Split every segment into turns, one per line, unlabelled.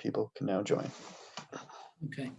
people can now join.
Okay.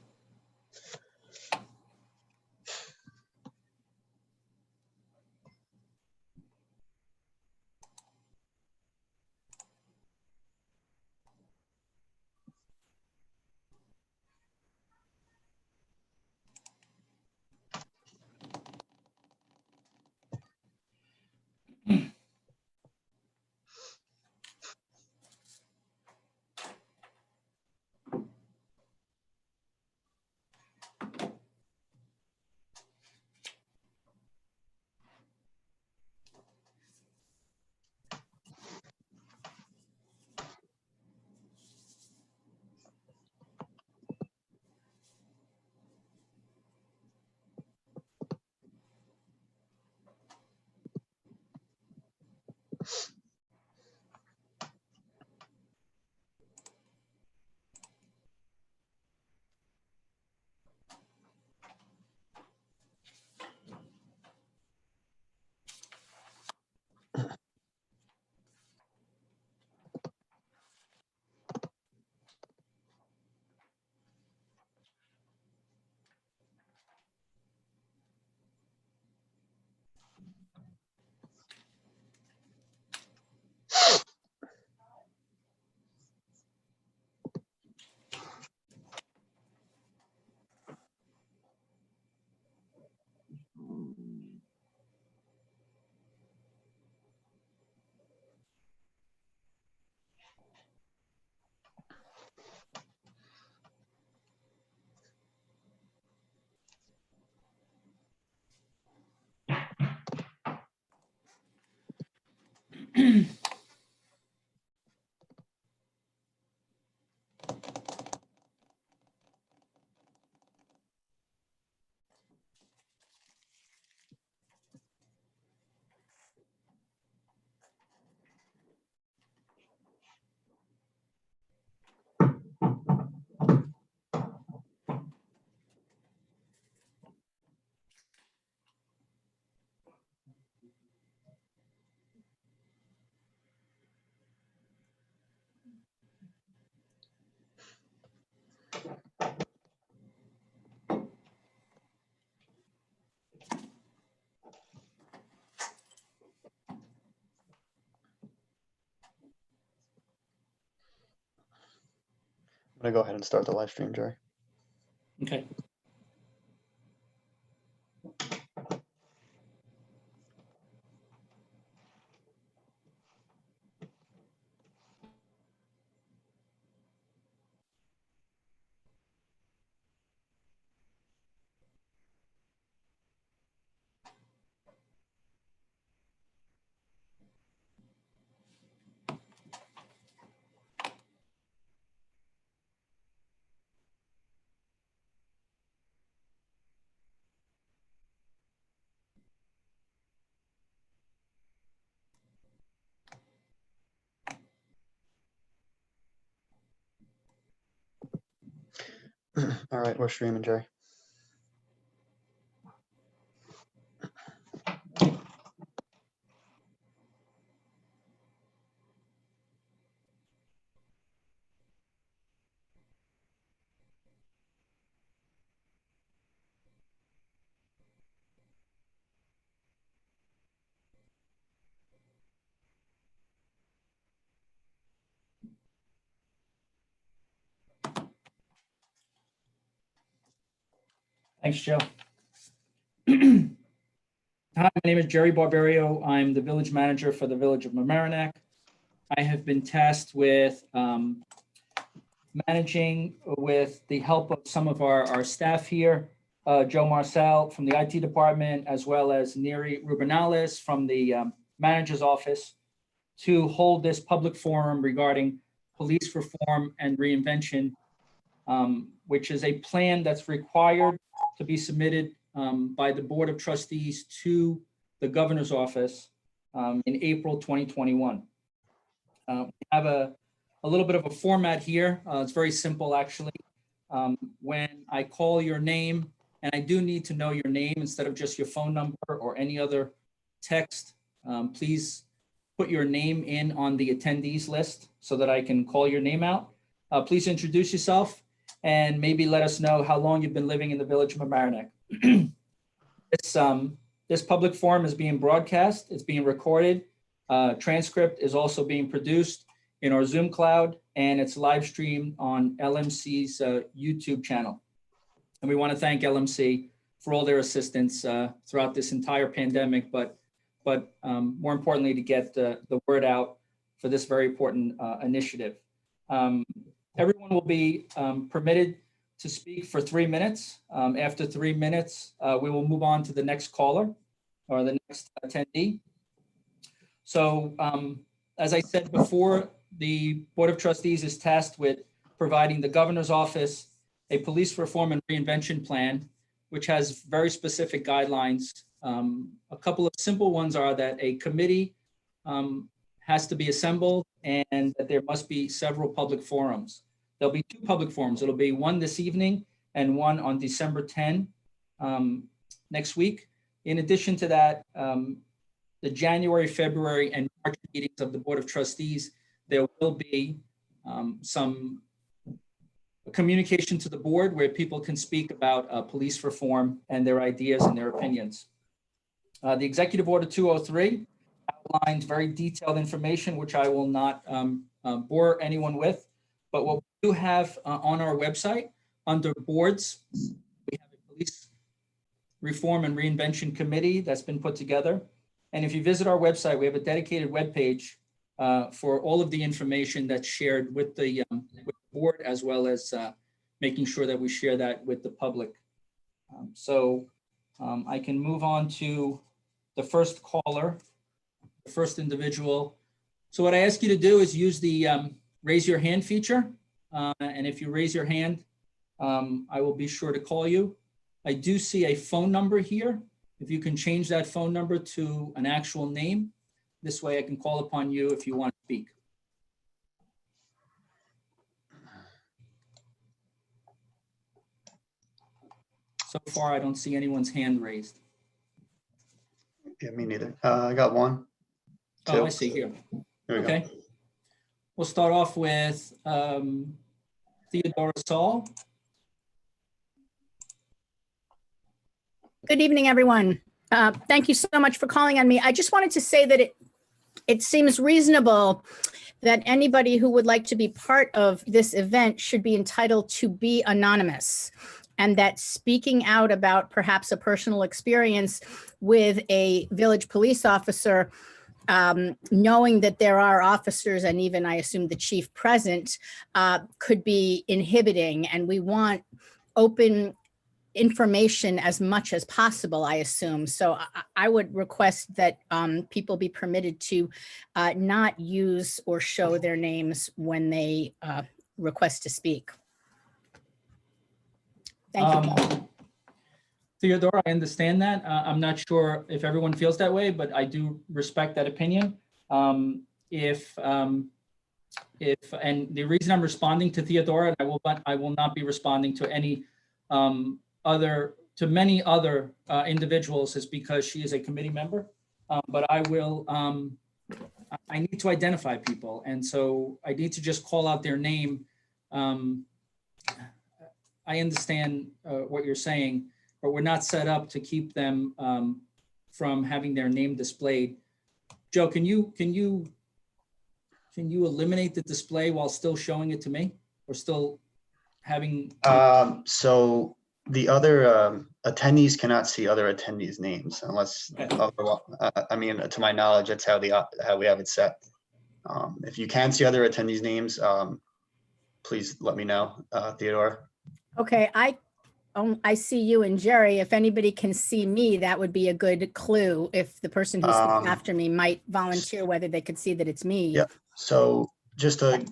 I'm gonna go ahead and start the live stream, Jerry.
Okay.
All right, we're streaming, Jerry.
Thanks, Joe. Hi, my name is Jerry Barberio. I'm the village manager for the village of Mamaroneck. I have been tasked with managing with the help of some of our staff here, Joe Marcel from the IT department, as well as Neri Rubinalis from the manager's office, to hold this public forum regarding police reform and reinvention, which is a plan that's required to be submitted by the Board of Trustees to the governor's office in April 2021. We have a little bit of a format here. It's very simple, actually. When I call your name, and I do need to know your name instead of just your phone number or any other text, please put your name in on the attendees list so that I can call your name out. Please introduce yourself and maybe let us know how long you've been living in the village of Mamaroneck. This public forum is being broadcast. It's being recorded. Transcript is also being produced in our Zoom cloud, and it's live streamed on LMC's YouTube channel. And we want to thank LMC for all their assistance throughout this entire pandemic, but more importantly, to get the word out for this very important initiative. Everyone will be permitted to speak for 3 minutes. After 3 minutes, we will move on to the next caller or the next attendee. So as I said before, the Board of Trustees is tasked with providing the governor's office a police reform and reinvention plan, which has very specific guidelines. A couple of simple ones are that a committee has to be assembled and that there must be several public forums. There'll be 2 public forums. It'll be one this evening and one on December 10 next week. In addition to that, the January, February, and March meetings of the Board of Trustees, there will be some communication to the board where people can speak about police reform and their ideas and their opinions. The Executive Order 203 outlines very detailed information, which I will not bore anyone with. But what we do have on our website under boards, we have a police reform and reinvention committee that's been put together. And if you visit our website, we have a dedicated webpage for all of the information that's shared with the board, as well as making sure that we share that with the public. So I can move on to the first caller, the first individual. So what I ask you to do is use the raise your hand feature. And if you raise your hand, I will be sure to call you. I do see a phone number here. If you can change that phone number to an actual name, this way I can call upon you if you want to speak. So far, I don't see anyone's hand raised.
Yeah, me neither. I got one.
Oh,
2.
I see here.
Here we
Okay.
go.
We'll start off with Theodora Saul.
Good evening, everyone. Thank you so much for calling on me. I just wanted to say that it seems reasonable that anybody who would like to be part of this event should be entitled to be anonymous, and that speaking out about perhaps a personal experience with a village police officer, knowing that there are officers and even I assume the chief present, could be inhibiting, and we want open information as much as possible, I assume. So I would request that people be permitted to not use or show their names when they request to speak. Thank you.
Theodora, I understand that. I'm not sure if everyone feels that way, but I do respect that opinion. And the reason I'm responding to Theodora, and I will not be responding to any many other individuals, is because she is a committee member. But I will, I need to identify people. And so I need to just call out their name. I understand what you're saying, but we're not set up to keep them from having their name displayed. Joe, can you eliminate the display while still showing it to me, or still having?
So the other attendees cannot see other attendees' names unless, I mean, to my knowledge, that's how we have it set. If you can see other attendees' names, please let me know, Theodore.
Okay, I see you and Jerry. If anybody can see me, that would be a good clue if the person who's after me might volunteer whether they could see that it's me.
Yep. So just to,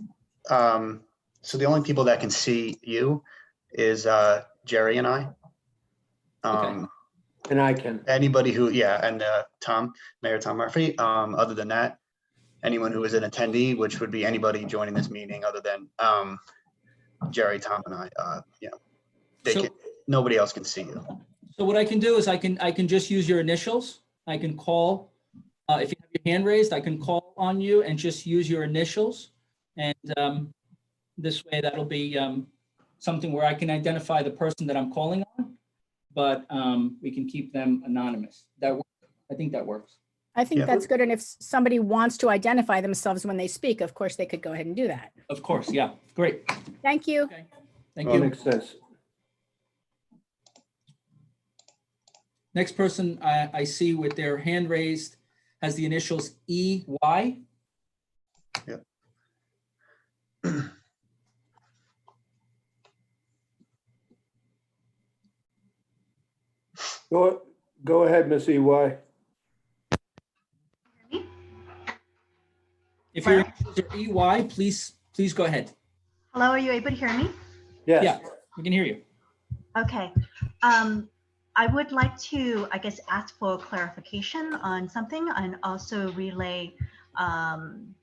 so the only people that can see you is Jerry and I.
Okay.
And I can.
Anybody who, and Mayor Tom Murphy. Other than that, anyone who is an attendee, which would be anybody joining this meeting other than Jerry, Tom, and I, nobody else can see you.
So what I can do is I can just use your initials. I can call, if you have your hand raised, I can call on you and just use your initials. And This way, that'll be something where I can identify the person that I'm calling on, but we can keep them anonymous. That works. I think that works.
I think
Yeah.
that's good. And if somebody wants to identify themselves when they speak, of course, they could go ahead and do that.
Of course, yeah, great.
Thank you.
Okay, thank
That
you.
makes sense.
Next person I see with their hand raised has the initials EY.
Go ahead, Miss EY.
If your initials are EY, please go ahead.
Hello, are you able to hear me?
Yes.
Yeah, we can hear you.
Okay. I would like to, I guess, ask for clarification on something and also relay some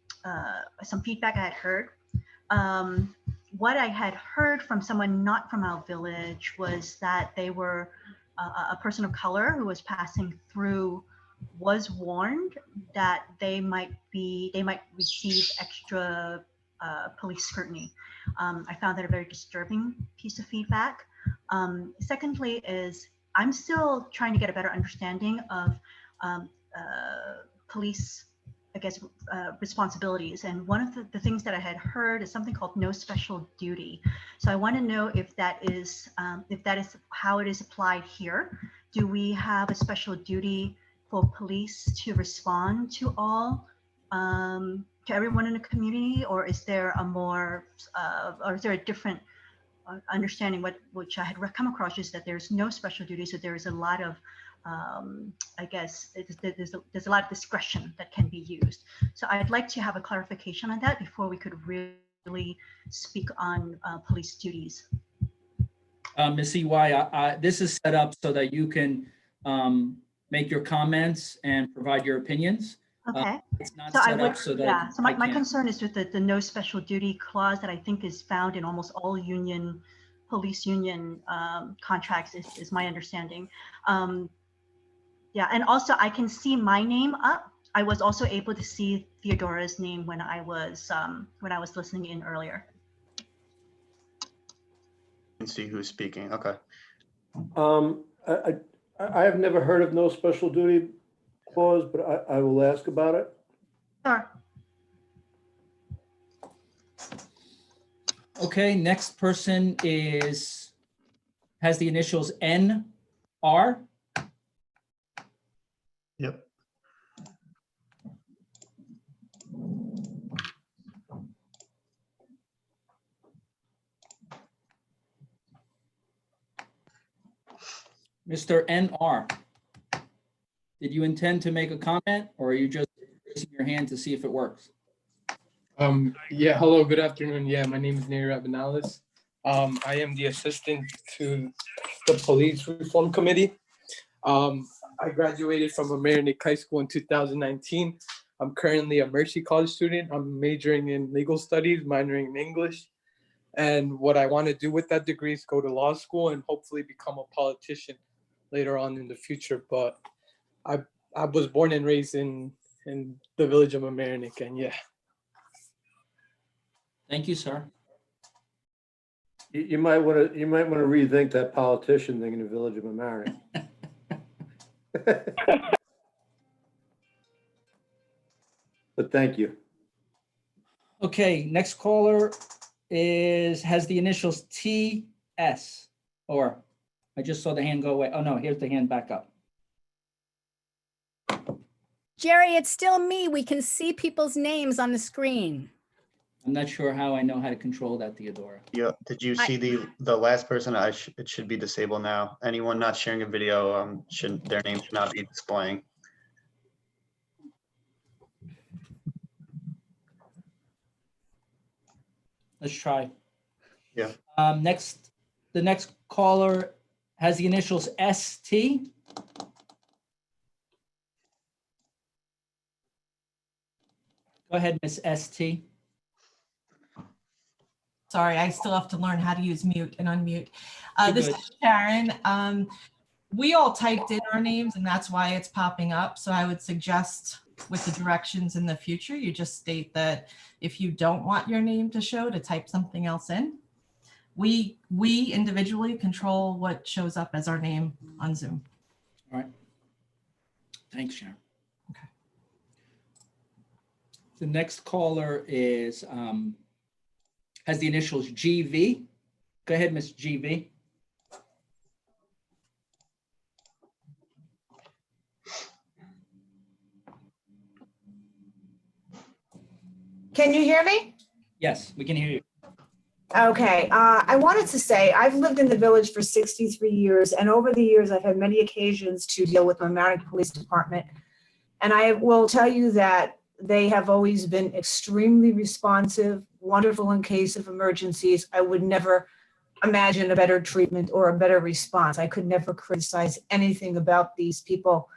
feedback I had heard. What I had heard from someone not from our village was that they were a person of color who was passing through was warned that they might receive extra police scrutiny. I found that a very disturbing piece of feedback. Secondly is I'm still trying to get a better understanding of police, I guess, responsibilities. And one of the things that I had heard is something called no special duty. So I want to know if that is how it is applied here. Do we have a special duty for police to respond to all, to everyone in the community, or is there a more, or is there a different understanding? Which I had come across is that there's no special duty, so there is a lot of, I guess, there's a lot of discretion that can be used. So I'd like to have a clarification on that before we could really speak on police duties.
Ms. EY, this is set up so that you can make your comments and provide your opinions.
Okay.
It's not
So I
set
would,
up so that
yeah, so
I
my
can't.
concern is with the no special duty clause that I think is found in almost all police union contracts is my understanding. Yeah, and also I can see my name up. I was also able to see Theodora's name when I was listening in earlier.
And see who's speaking. Okay.
I have never heard of no special duty clause, but I will ask about it.
Sure.
Okay, next person has the initials NR.
Yep.
Mr. NR, did you intend to make a comment, or are you just raising your hand to see if it works?
Yeah, hello, good afternoon. Yeah, my name is Neri Abinalis. I am the assistant to the Police Reform Committee. I graduated from Amerenik High School in 2019. I'm currently a Mercy College student. I'm majoring in legal studies, minoring in English. And what I want to do with that degree is go to law school and hopefully become a politician later on in the future. But I was born and raised in the village of Amerenik, and yeah.
Thank you, sir.
You might want to rethink that politician thing in the village of Amerenik. But thank you.
Okay, next caller has the initials TS, or I just saw the hand go away. Oh no, here's the hand back up.
Jerry, it's still me. We can see people's names on the screen.
I'm not sure how I know how to control that, Theodora.
Yeah. Did you see the last person? It should be disabled now. Anyone not sharing a video, their name should not be displaying.
Let's try.
Yeah.
The next caller has the initials ST. Go ahead, Miss ST.
Sorry, I still have to learn how to use mute and unmute.
You're
This
good.
is Sharon. We all typed in our names and that's why it's popping up. So I would suggest with the directions in the future. You just state that if you don't want your name to show, to type something else in. We individually control what shows up as our name on Zoom.
All right. Thanks, Sharon.
Okay.
The next caller is, has the initials GV. Go ahead, Ms. GV.
Can you hear me?
Yes, we can hear you.
Okay, I wanted to say I've lived in the village for 63 years, and over the years I've had many occasions to deal with my Mamaroneck Police Department. And I will tell you that they have always been extremely responsive, wonderful in case of emergencies. I would never imagine a better treatment or a better response. I could never criticize anything about these people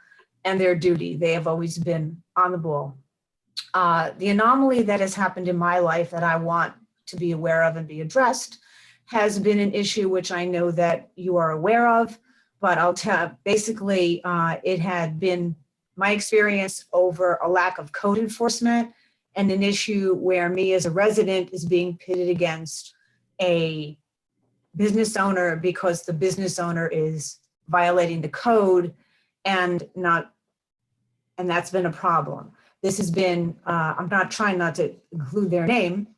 and their duty. They have always been on the ball. The anomaly that has happened in my life that I want to be aware of and be addressed has been an issue which I know that you are aware of, but I'll tell, basically it had been my experience over a lack of code enforcement and an issue where me as a resident is being pitted against a business owner because the business owner is violating the code and that's been a problem. This has been, I'm not trying not to include their name,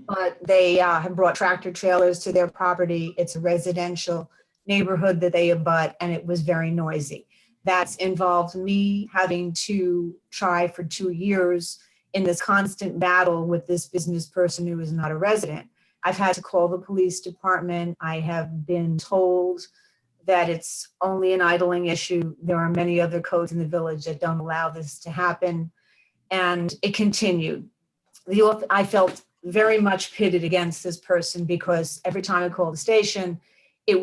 but they have brought tractor trailers to their property. It's a residential neighborhood that they abut, and it was very noisy. That's involved me having to try for 2 years in this constant battle with this business person who is not a resident. I've had to call the police department. I have been told that it's only an idling issue. There are many other codes in the village that don't allow this to happen. And it continued. I felt very much pitted against this person because every time I called the station, I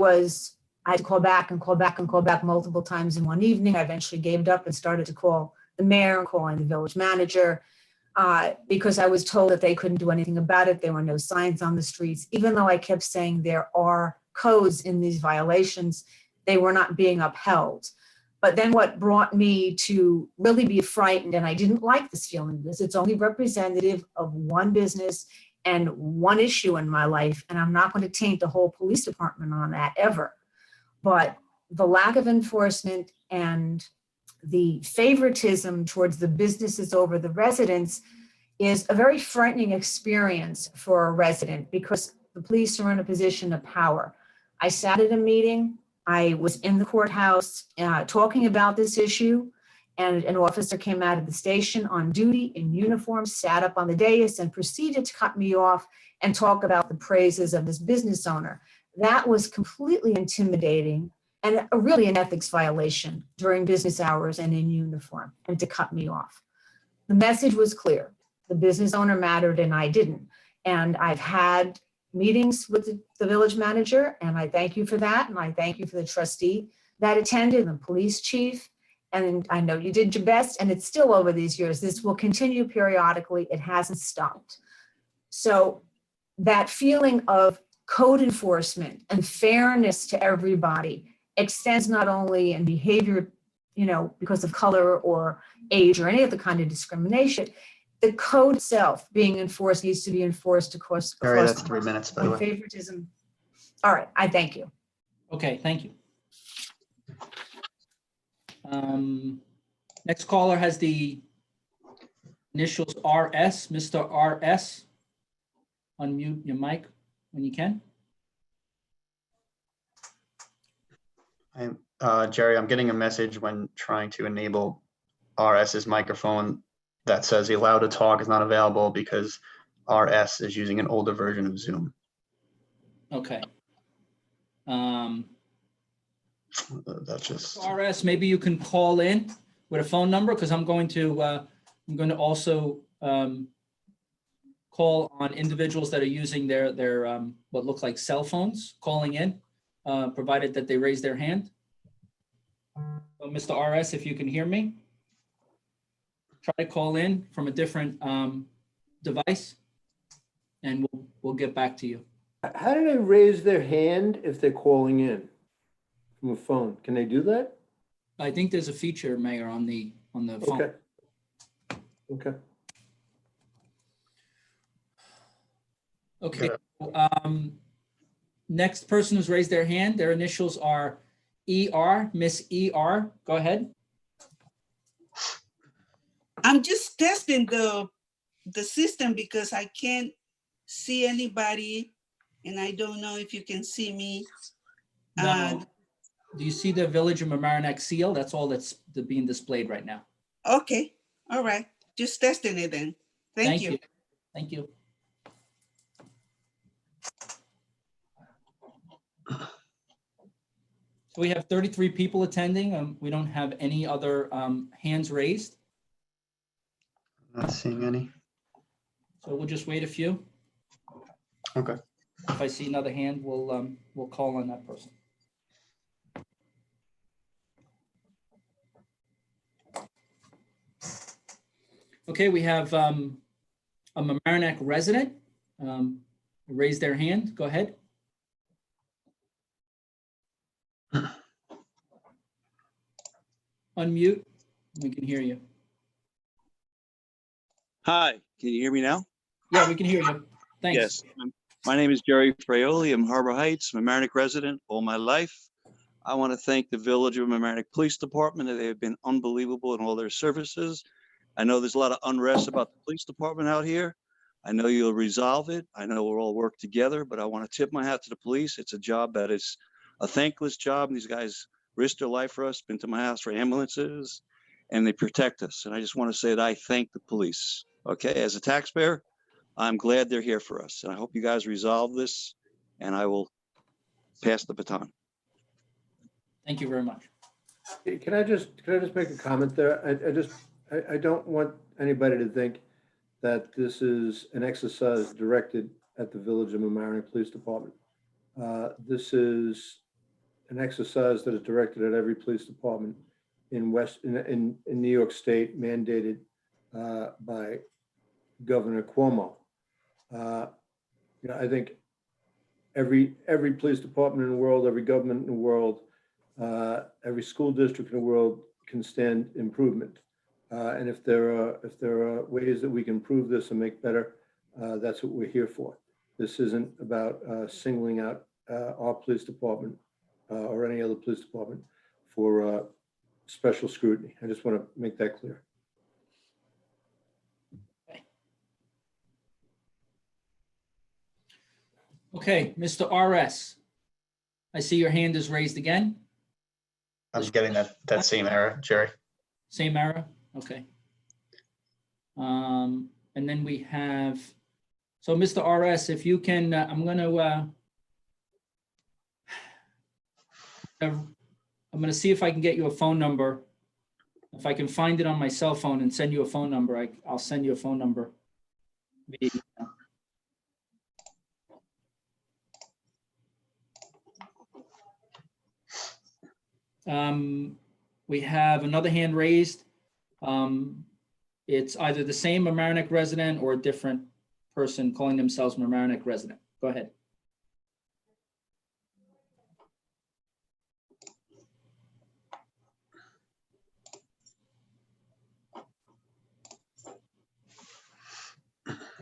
had to call back and call back and call back multiple times in one evening. I eventually gave it up and started to call the mayor and calling the village manager because I was told that they couldn't do anything about it. There were no signs on the streets. Even though I kept saying there are codes in these violations, they were not being upheld. But then what brought me to really be frightened, and I didn't like this feeling, because it's only representative of one business and one issue in my life, and I'm not going to taint the whole police department on that ever. But the lack of enforcement and the favoritism towards the businesses over the residents is a very frightening experience for a resident because the police are in a position of power. I sat at a meeting. I was in the courthouse talking about this issue, and an officer came out of the station on duty in uniform, sat up on the dais and proceeded to cut me off and talk about the praises of this business owner. That was completely intimidating and really an ethics violation during business hours and in uniform, and to cut me off. The message was clear. The business owner mattered and I didn't. And I've had meetings with the village manager, and I thank you for that. And I thank you for the trustee that attended, the police chief. And I know you did your best, and it's still over these years. This will continue periodically. It hasn't stopped. So that feeling of code enforcement and fairness to everybody extends not only in behavior, because of color or age or any other kind of discrimination. The code itself being enforced needs to be enforced across.
Barry, that's 3 minutes, by the way.
Favoritism. All right, I thank you.
Okay, thank you. Next caller has the initials RS. Mr. RS, unmute your mic when you can.
Jerry, I'm getting a message when trying to enable RS's microphone that says allow to talk is not available because RS is using an older version of Zoom.
Okay.
That's just
RS, maybe you can call in with a phone number, because I'm going to also call on individuals that are using their what look like cell phones calling in, provided that they raise their hand. So Mr. RS, if you can hear me, try to call in from a different device, and we'll get back to you.
How do they raise their hand if they're calling in from a phone? Can they do that?
I think there's a feature, Mayor, on the phone.
Okay. Okay.
Okay.
Yeah.
Next person who's raised their hand, their initials are ER, Miss ER. Go ahead.
I'm just testing the system because I can't see anybody and I don't know if you can see me.
Now, do you see the Village of Mamaroneck seal? That's all that's being displayed right now.
Okay, all right, just testing it then. Thank you.
Thank you. So we have 33 people attending. We don't have any other hands raised.
Not seeing any.
So we'll just wait a few.
Okay.
If I see another hand, we'll call on that person. Okay, we have a Mamaroneck resident raise their hand. Go ahead. Unmute. We can hear you.
Hi, can you hear me now?
Yeah, we can hear you. Thanks.
Yes. My name is Jerry Fraioli. I'm Harbor Heights, Mamaroneck resident all my life. I want to thank the Village of Mamaroneck Police Department. They have been unbelievable in all their services. I know there's a lot of unrest about the police department out here. I know you'll resolve it. I know we'll all work together, but I want to tip my hat to the police. It's a job that is a thankless job. These guys risk their life for us, been to my house for ambulances, and they protect us. And I just want to say that I thank the police. Okay, as a taxpayer, I'm glad they're here for us. And I hope you guys resolve this, and I will pass the baton.
Thank you very much.
Can I just make a comment there? I don't want anybody to think that this is an exercise directed at the Village of Mamaroneck Police Department. This is an exercise that is directed at every police department in New York State, mandated by Governor Cuomo. I think every police department in the world, every government in the world, every school district in the world can stand improvement. And if there are ways that we can improve this and make better, that's what we're here for. This isn't about singling out our police department or any other police department for special scrutiny. I just want to make that clear.
Okay, Mr. RS, I see your hand is raised again.
I'm getting that same error, Jerry.
Same error, okay. And then we have, so Mr. RS, if you can, I'm gonna see if I can get you a phone number. If I can find it on my cell phone and send you a phone number, I'll send you a phone number. We have another hand raised. It's either the same Mamaroneck resident or a different person calling themselves Mamaroneck resident. Go ahead.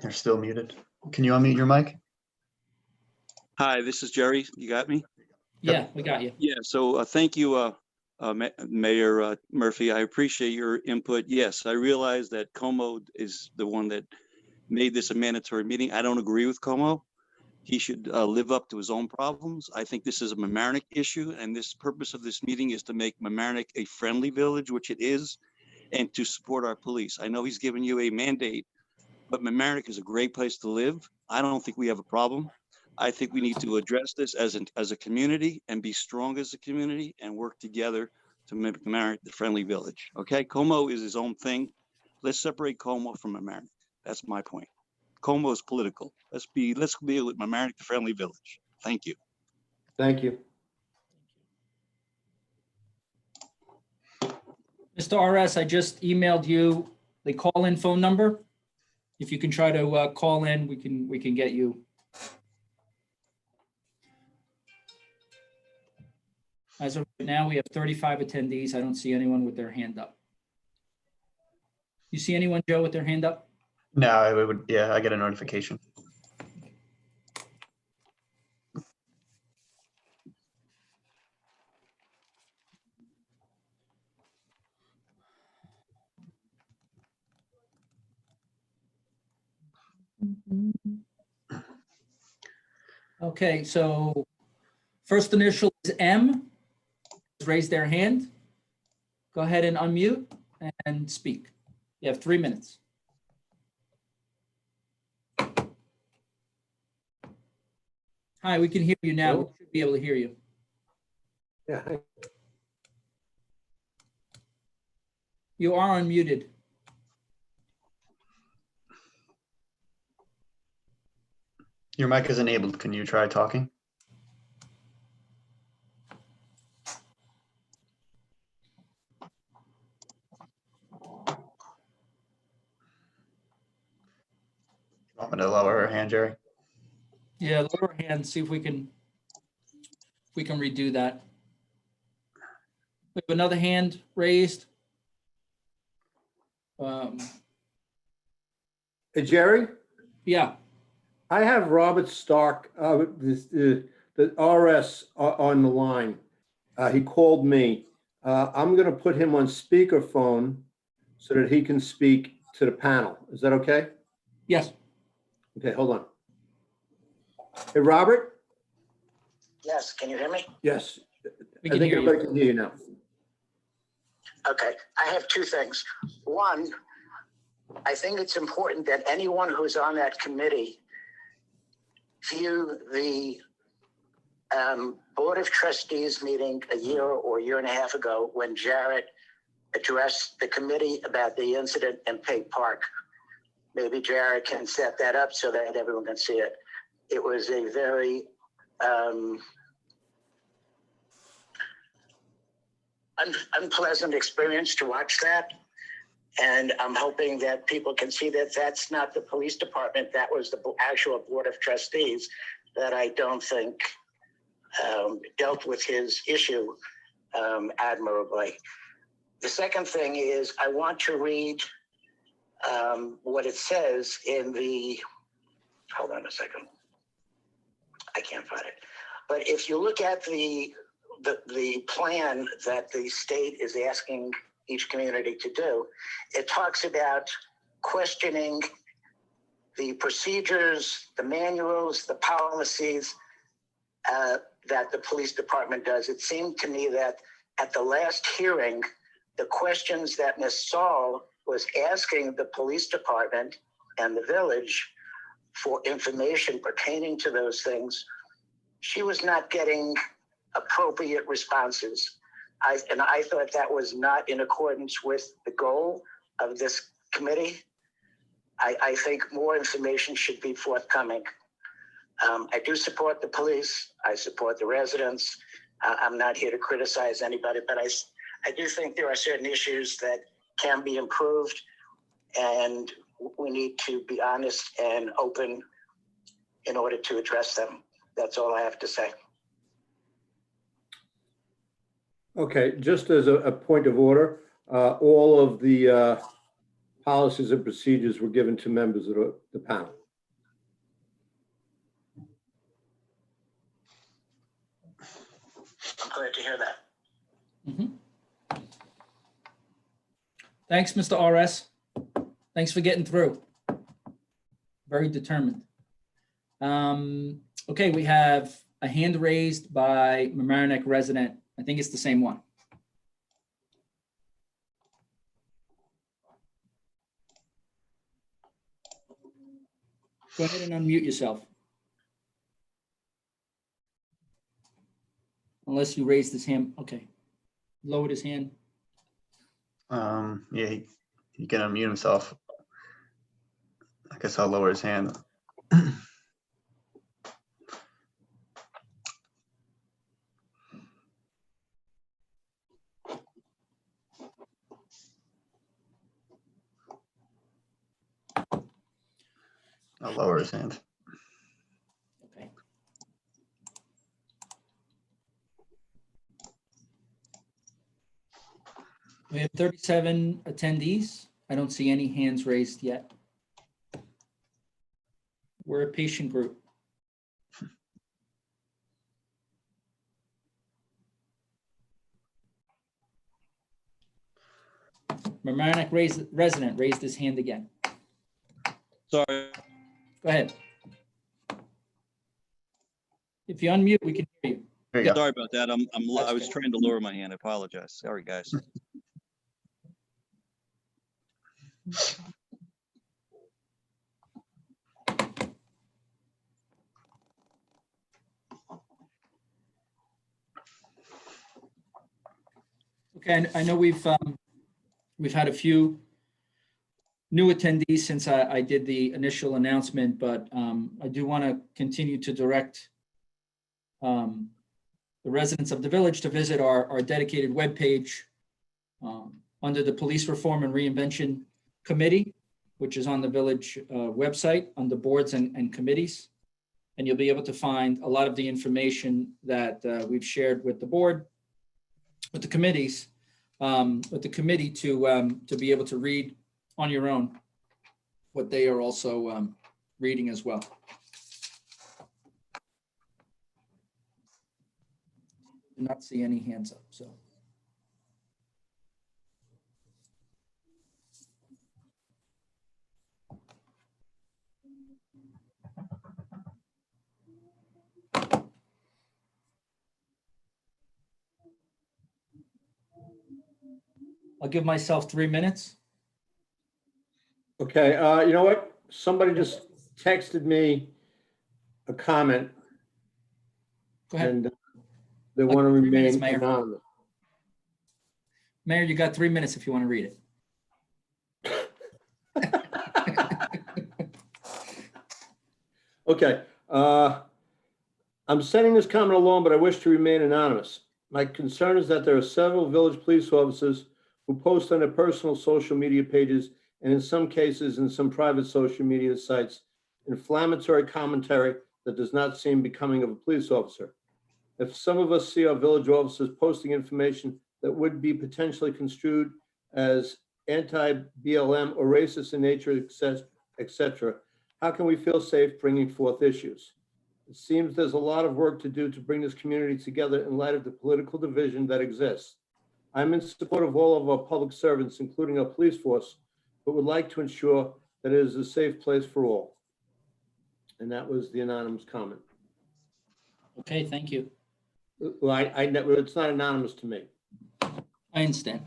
You're still muted. Can you unmute your mic?
Hi, this is Jerry. You got me?
Yeah, we got you.
Yeah, so thank you, Mayor Murphy. I appreciate your input. Yes, I realize that Como is the one that made this a mandatory meeting. I don't agree with Como. He should live up to his own problems. I think this is a Mamaroneck issue, and this purpose of this meeting is to make Mamaroneck a friendly village, which it is, and to support our police. I know he's given you a mandate, but Mamaroneck is a great place to live. I don't think we have a problem. I think we need to address this as a community and be strong as a community and work together to make Mamaroneck the friendly village. Okay, Como is his own thing. Let's separate Como from Mamaroneck. That's my point. Como is political. Let's be with Mamaroneck the friendly village. Thank you.
Thank you.
Mr. RS, I just emailed you the call-in phone number. If you can try to call in, we can get you. As of right now, we have 35 attendees. I don't see anyone with their hand up. You see anyone, Joe, with their hand up?
No, it would, yeah, I get a notification.
Okay, so first initial is M. Raise their hand. Go ahead and unmute and speak. You have 3 minutes. Hi, we can hear you now. We should be able to hear you.
Yeah.
You are unmuted.
Your mic is enabled. Can you try talking? Want me to lower her hand, Jerry?
Yeah, lower hand, see if we can redo that. We have another hand raised.
Hey, Jerry,
Yeah,
I have Robert Stark, the RS on the line. He called me. I'm going to put him on speakerphone so that he can speak to the panel. Is that okay?
yes.
Okay, hold on. Hey, Robert?
Yes, can you hear me?
Yes.
We
I
can
think
hear you.
everybody can hear you now.
Okay, I have two things. One, I think it's important that anyone who's on that committee view the Board of Trustees meeting a year or year and a half ago when Jarrett addressed the committee about the incident in Pig Park. Maybe Jarrett can set that up so that everyone can see it. It was a very unpleasant experience to watch that. And I'm hoping that people can see that that's not the police department. That was the actual Board of Trustees that I don't think dealt with his issue admirably. The second thing is I want to read what it says in the, hold on a second. I can't find it. But if you look at the plan that the state is asking each community to do, it talks about questioning the procedures, the manuals, the policies that the police department does. It seemed to me that at the last hearing, the questions that Ms. Saul was asking the police department and the village for information pertaining to those things, she was not getting appropriate responses. I thought that was not in accordance with the goal of this committee. I think more information should be forthcoming. I do support the police. I support the residents. I'm not here to criticize anybody, but I do think there are certain issues that can be improved, and we need to be honest and open in order to address them. That's all I have to say.
Okay, just as a point of order, all of the policies and procedures were given to members of the panel.
I'm glad to hear that.
Mm-hmm. Thanks, Mr. RS. Thanks for getting through. Very determined. Okay, we have a hand raised by Mamaroneck resident. I think it's the same one. Go ahead and unmute yourself. Unless you raised his hand. Okay. Lowered his hand.
Yeah, he can unmute himself. I guess I'll lower his hand. I'll lower his hand.
Okay. We have 37 attendees. I don't see any hands raised yet. We're a patient group. Mamaroneck resident raised his hand again.
Sorry.
Go ahead. If you unmute, we can hear you.
There you go.
Sorry about that. I was
good.
trying to lower my hand. I apologize. Sorry, guys.
Okay, I know we've had a few new attendees since I did the initial announcement, but I do want to continue to direct the residents of the village to visit our dedicated webpage under the Police Reform and Reinvention Committee, which is on the village website under boards and committees. And you'll be able to find a lot of the information that we've shared with the board, with the committees, with the committee to be able to read on your own what they are also reading as well. Do not see any hands up, so. I'll give myself 3 minutes.
Okay, you know what? Somebody just texted me a comment
Go ahead.
and they want to
3 minutes,
remain
Mayor.
anonymous.
Mayor, you got 3 minutes if you want to read it.
Okay, I'm sending this comment along, but I wish to remain anonymous. My concern is that there are several village police officers who post on their personal social media pages, and in some cases, in some private social media sites, inflammatory commentary that does not seem becoming of a police officer. If some of us see our village officers posting information that would be potentially construed as anti-BLM or racist in nature, etc., how can we feel safe bringing forth issues? It seems there's a lot of work to do to bring this community together in light of the political division that exists. I'm in support of all of our public servants, including our police force, but would like to ensure that it is a safe place for all. And that was the anonymous comment.
Okay, thank you.
Well, I never, it's not anonymous to me.
I understand.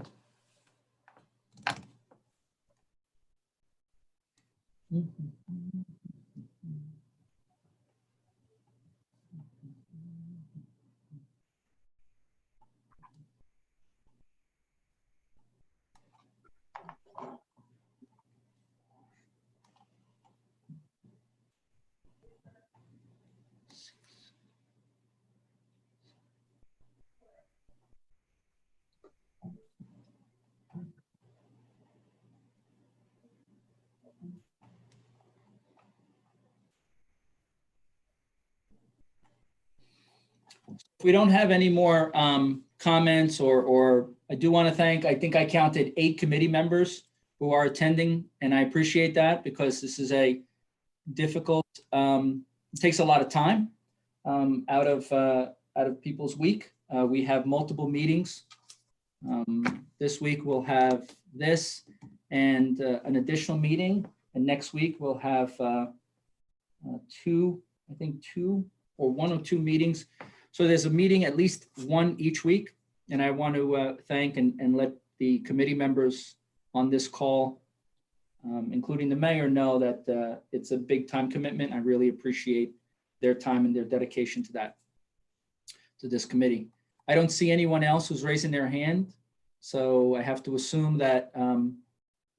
If we don't have any more comments or I do want to thank, I think I counted 8 committee members who are attending, and I appreciate that because this is a difficult, it takes a lot of time out of people's week. We have multiple meetings. This week we'll have this and an additional meeting, and next week we'll have 2 or 1 or 2 meetings. So there's a meeting, at least 1 each week. And I want to thank and let the committee members on this call, including the mayor, know that it's a big time commitment. I really appreciate their time and their dedication to that, to this committee. I don't see anyone else who's raising their hand. So I have to assume that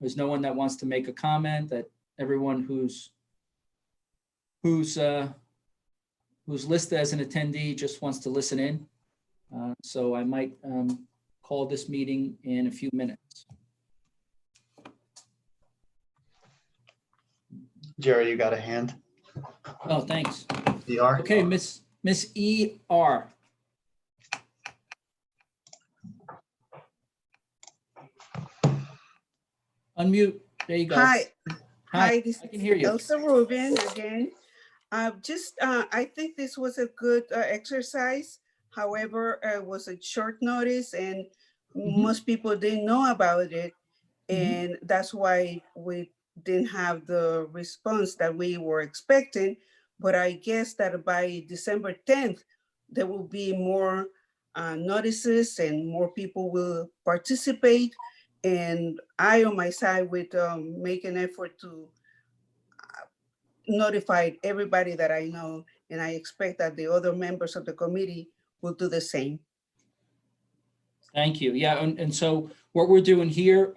there's no one that wants to make a comment, that everyone who's listed as an attendee just wants to listen in. So I might call this meeting in a few minutes.
Jerry, you got a hand?
Oh, thanks.
DR?
Okay, Miss E.R. Unmute. There you go.
Hi,
Hi,
this
I can
is
hear you.
Elsa Rubin again. I think this was a good exercise. However, it was a short notice and most people didn't know about it. And that's why we didn't have the response that we were expecting. But I guess that by December 10th, there will be more notices and more people will participate. And I, on my side, would make an effort to notify everybody that I know. And I expect that the other members of the committee will do the same.
Thank you. Yeah, and so what we're doing here,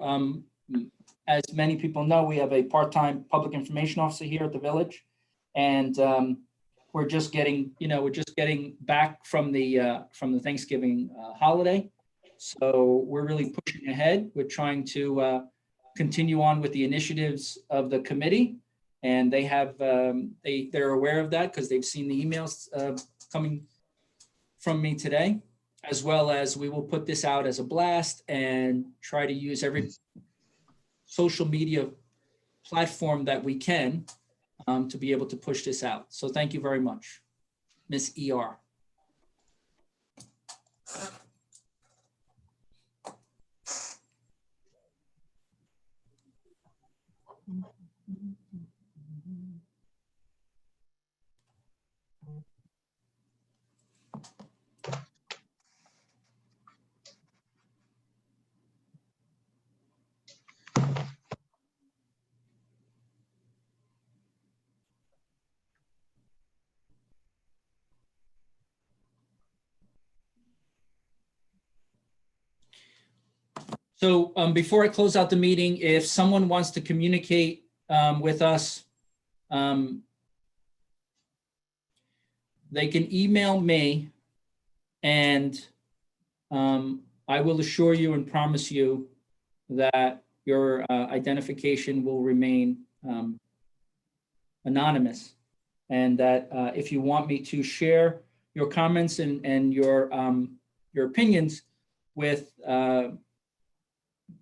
as many people know, we have a part-time public information officer here at the village. And we're just getting back from the Thanksgiving holiday. So we're really pushing ahead. We're trying to continue on with the initiatives of the committee. And they have, they're aware of that because they've seen the emails coming from me today, as well as we will put this out as a blast and try to use every social media platform that we can to be able to push this out. So thank you very much, Ms. ER. So before I close out the meeting, if someone wants to communicate with us, they can email me, and I will assure you and promise you that your identification will remain anonymous, and that if you want me to share your comments and your opinions with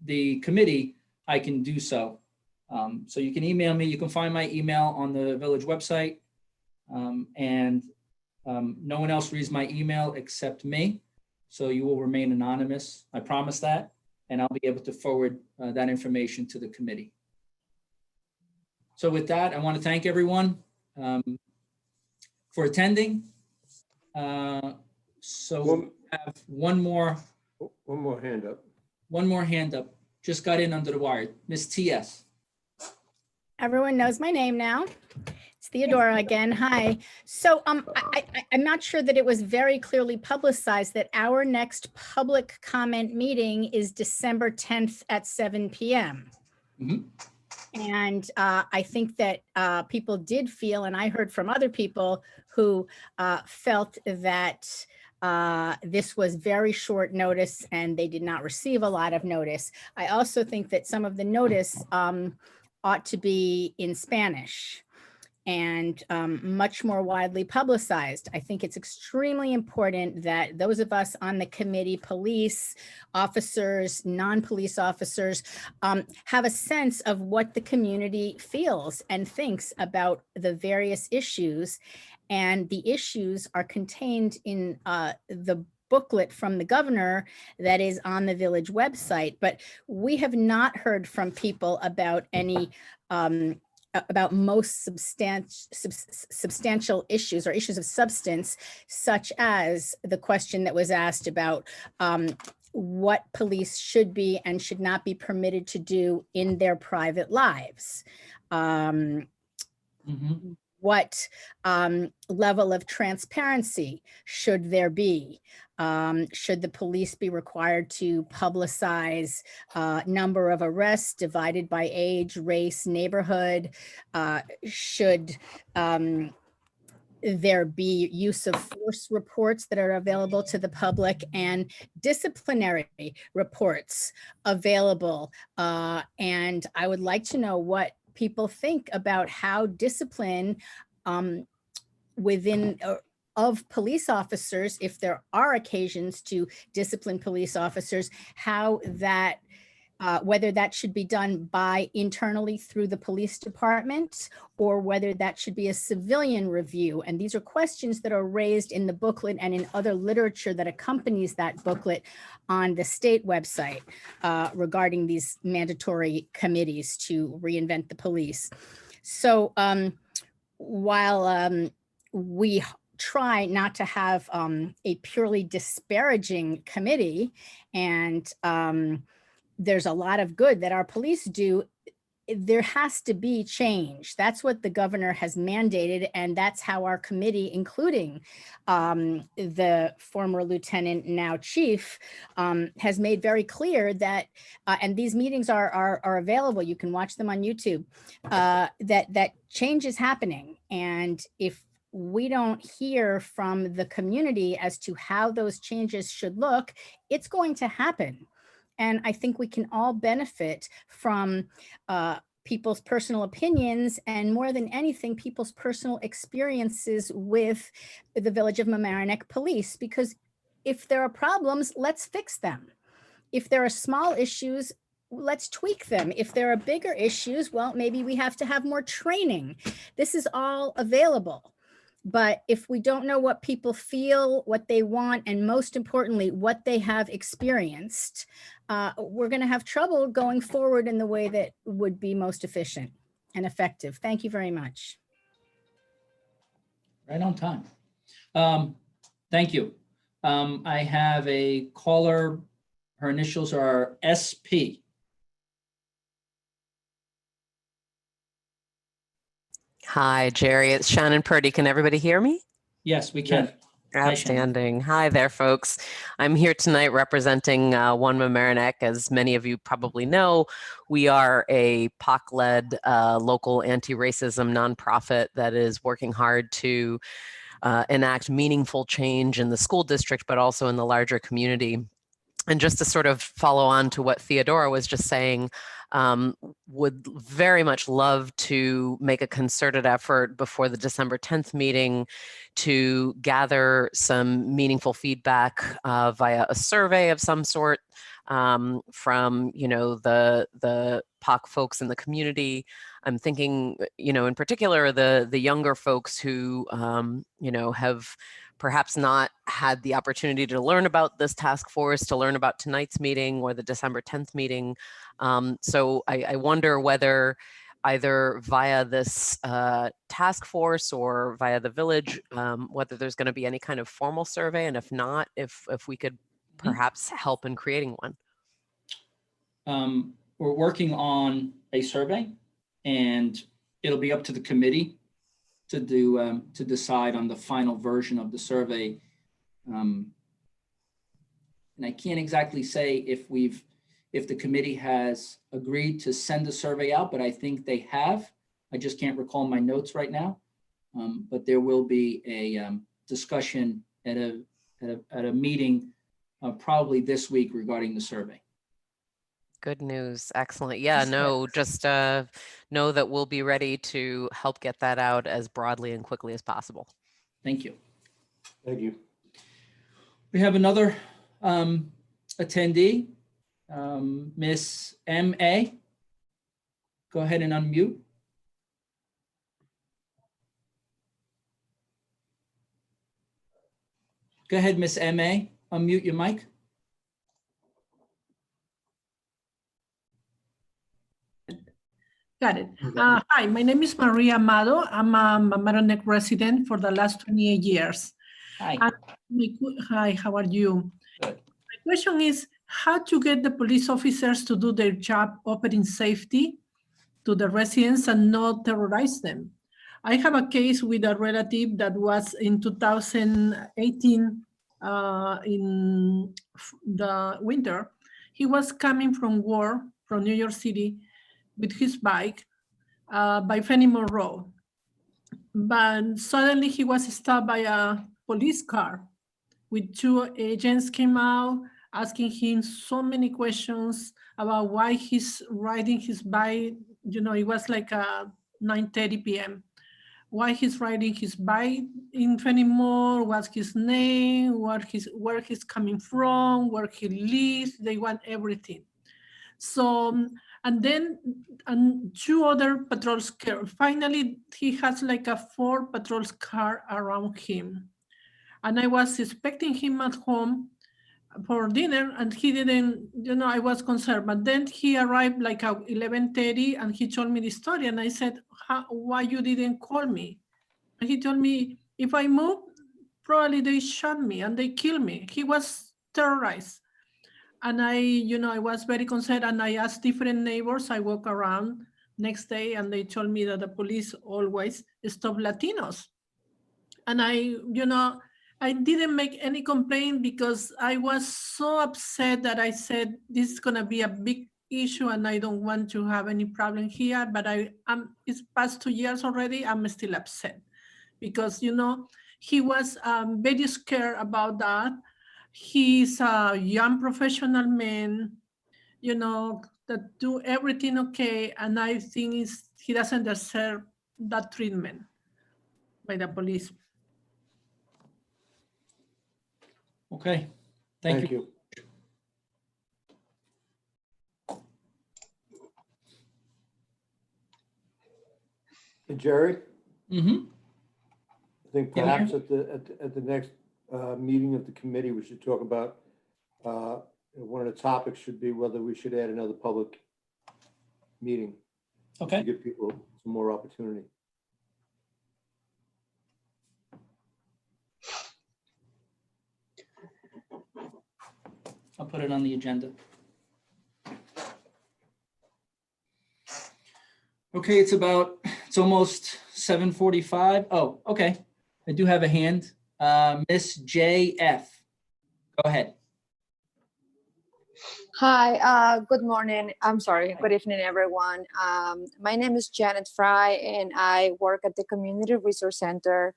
the committee, I can do so. So you can email me. You can find my email on the village website, and no one else reads my email except me. So you will remain anonymous. I promise that, and I'll be able to forward that information to the committee. So with that, I want to thank everyone for attending. So we have one more
hand up.
One more hand up. Just got in under the wire. Miss TS.
Everyone knows my name now. It's Theodora again. Hi. So I'm not sure that it was very clearly publicized that our next public comment meeting is December 10th at 7 p.m. And I think that people did feel, and I heard from other people who felt that this was very short notice and they did not receive a lot of notice. I also think that some of the notice ought to be in Spanish and much more widely publicized. I think it's extremely important that those of us on the committee, police officers, non-police officers, have a sense of what the community feels and thinks about the various issues. And the issues are contained in the booklet from the governor that is on the village website. But we have not heard from people about any about most substantial issues or issues of substance, such as the question that was asked about what police should be and should not be permitted to do in their private lives. What level of transparency should there be? Should the police be required to publicize number of arrests divided by age, race, neighborhood? Should there be use of force reports that are available to the public and disciplinary reports available? And I would like to know what people think about how discipline within of police officers, if there are occasions to discipline police officers, how that whether that should be done by internally through the police department or whether that should be a civilian review. And these are questions that are raised in the booklet and in other literature that accompanies that booklet on the state website regarding these mandatory committees to reinvent the police. So while we try not to have a purely disparaging committee, and there's a lot of good that our police do, there has to be change. That's what the governor has mandated, and that's how our committee, including the former lieutenant, now chief, has made very clear that, and these meetings are available, you can watch them on YouTube, that change is happening. And if we don't hear from the community as to how those changes should look, it's going to happen. And I think we can all benefit from people's personal opinions, and more than anything, people's personal experiences with the Village of Mamaroneck Police. Because if there are problems, let's fix them. If there are small issues, let's tweak them. If there are bigger issues, well, maybe we have to have more training. This is all available. But if we don't know what people feel, what they want, and most importantly, what they have experienced, we're going to have trouble going forward in the way that would be most efficient and effective. Thank you very much.
Right on time. Thank you. I have a caller. Her initials are SP.
Hi, Jerry. It's Shannon Purdy. Can everybody hear me?
Yes, we can.
Outstanding. Hi there, folks. I'm here tonight representing One Mamaroneck. As many of you probably know, we are a POC-led local anti-racism nonprofit that is working hard to enact meaningful change in the school district, but also in the larger community. And just to sort of follow on to what Theodora was just saying, would very much love to make a concerted effort before the December 10th meeting to gather some meaningful feedback via a survey of some sort from, you know, the POC folks in the community. I'm thinking, you know, in particular, the younger folks who, you know, have perhaps not had the opportunity to learn about this task force, to learn about tonight's meeting or the December 10th meeting. So I wonder whether either via this task force or via the village, whether there's going to be any kind of formal survey, and if not, if we could perhaps help in creating one.
We're working on a survey, and it'll be up to the committee to do to decide on the final version of the survey. And I can't exactly say if the committee has agreed to send the survey out, but I think they have. I just can't recall my notes right now. But there will be a discussion at a meeting probably this week regarding the survey.
Good news. Excellent. Yeah, no, just know that we'll be ready to help get that out as broadly and quickly as possible.
Thank you.
Thank you.
We have another attendee, Miss M.A. Go ahead and unmute. Go ahead, Miss M.A. Unmute your mic.
Got it. Hi, my name is Maria Amado. I'm a Mamaroneck resident for the last 28 years.
Hi.
Hi, how are you?
Good.
My question is how to get the police officers to do their job offering safety to the residents and not terrorize them. I have a case with a relative that was in 2018 in the winter. He was coming from work from New York City with his bike by Fenimore Road. But suddenly he was stopped by a police car with two agents came out asking him so many questions about why he's riding his bike. You know, it was like 9:30 p.m. Why he's riding his bike in Fenimore, what's his name, where he's coming from, where he lives. They want everything. So, and then and 2 other patrols care. Finally, he has like a 4 patrols car around him. And I was expecting him at home for dinner, and he didn't, I was concerned. But then he arrived like at 11:30 and he told me the story. And I said, why you didn't call me? And he told me, if I move, probably they shot me and they kill me. He was terrorized. And I was very concerned, and I asked different neighbors. I walk around next day and they told me that the police always stop Latinos. And I didn't make any complaint because I was so upset that I said, this is gonna be a big issue and I don't want to have any problem here, but it's past 2 years already, I'm still upset because, he was very scared about that. He's a young professional man, that do everything okay. And I think he doesn't deserve that treatment by the police.
Okay, thank you.
Hey, Jerry,
Mm-hmm.
I think
Yeah,
perhaps at the next meeting of the committee, we should talk about, one of the topics should be whether we should add another public meeting.
Okay.
To give people some more opportunity.
I'll put it on the agenda. Okay, it's almost 7:45. Oh, okay. I do have a hand. Miss JF, go ahead.
Hi, good morning. I'm sorry, good evening, everyone. My name is Janet Fry, and I work at the Community Resource Center.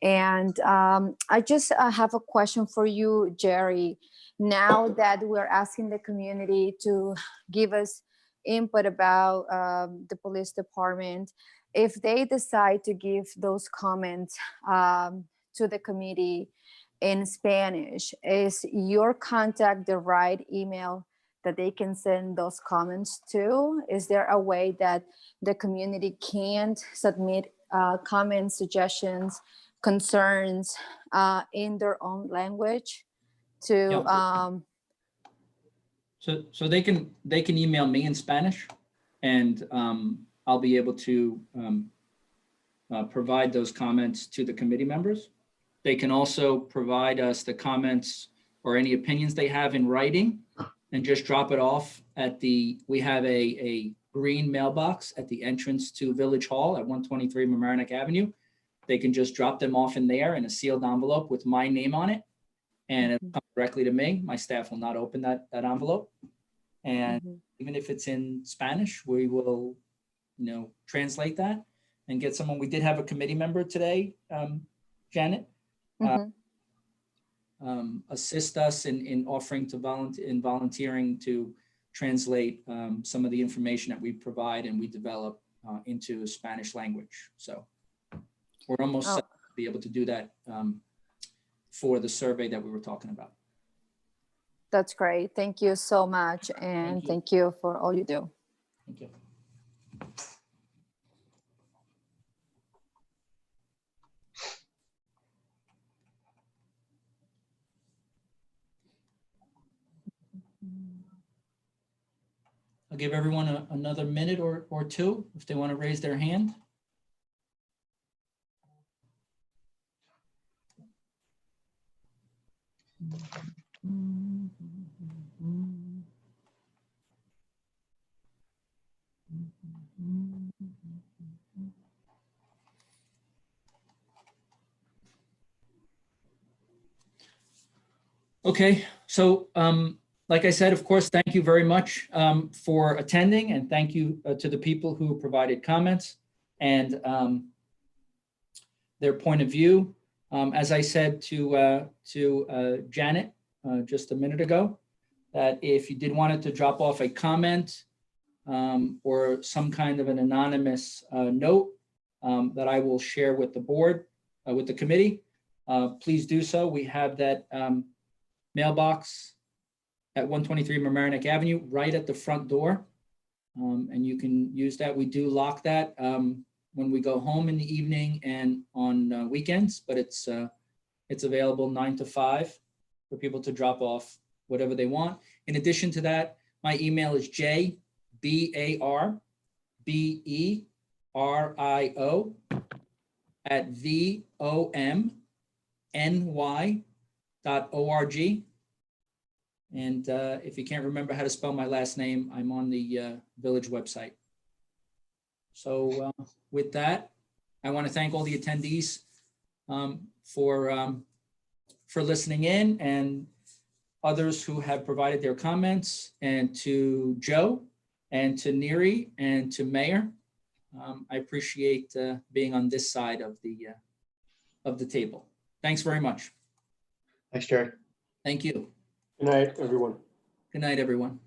And I just have a question for you, Jerry. Now that we're asking the community to give us input about the police department, if they decide to give those comments to the committee in Spanish, is your contact the right email that they can send those comments to? Is there a way that the community can submit comments, suggestions, concerns in their own language to
So they can email me in Spanish, and I'll be able to provide those comments to the committee members. They can also provide us the comments or any opinions they have in writing and just drop it off at we have a green mailbox at the entrance to Village Hall at 123 Mamaroneck Avenue. They can just drop them off in there in a sealed envelope with my name on it, and it'll come directly to me. My staff will not open that envelope. And even if it's in Spanish, we will, translate that and get someone. We did have a committee member today, Janet, assist us in offering to volunteering to translate some of the information that we provide and we develop into Spanish language. So we're almost set to be able to do that for the survey that we were talking about.
That's great. Thank you so much. And thank you for all you do.
Thank you. I'll give everyone another minute or two if they want to raise their hand. Okay, so like I said, of course, thank you very much for attending, and thank you to the people who provided comments and their point of view. As I said to Janet just a minute ago, that if you did want to drop off a comment or some kind of an anonymous note that I will share with the board, with the committee, please do so. We have that mailbox at 123 Mamaroneck Avenue, right at the front door. And you can use that. We do lock that when we go home in the evening and on weekends, but it's available 9 to 5 for people to drop off whatever they want. In addition to that, my email is jberio@vomny.org. And if you can't remember how to spell my last name, I'm on the village website. So with that, I want to thank all the attendees for listening in, and others who have provided their comments, and to Joe and to Neri and to Mayor. I appreciate being on this side of the table. Thanks very much.
Thanks, Jerry.
Thank you.
Good night, everyone.
Good night, everyone.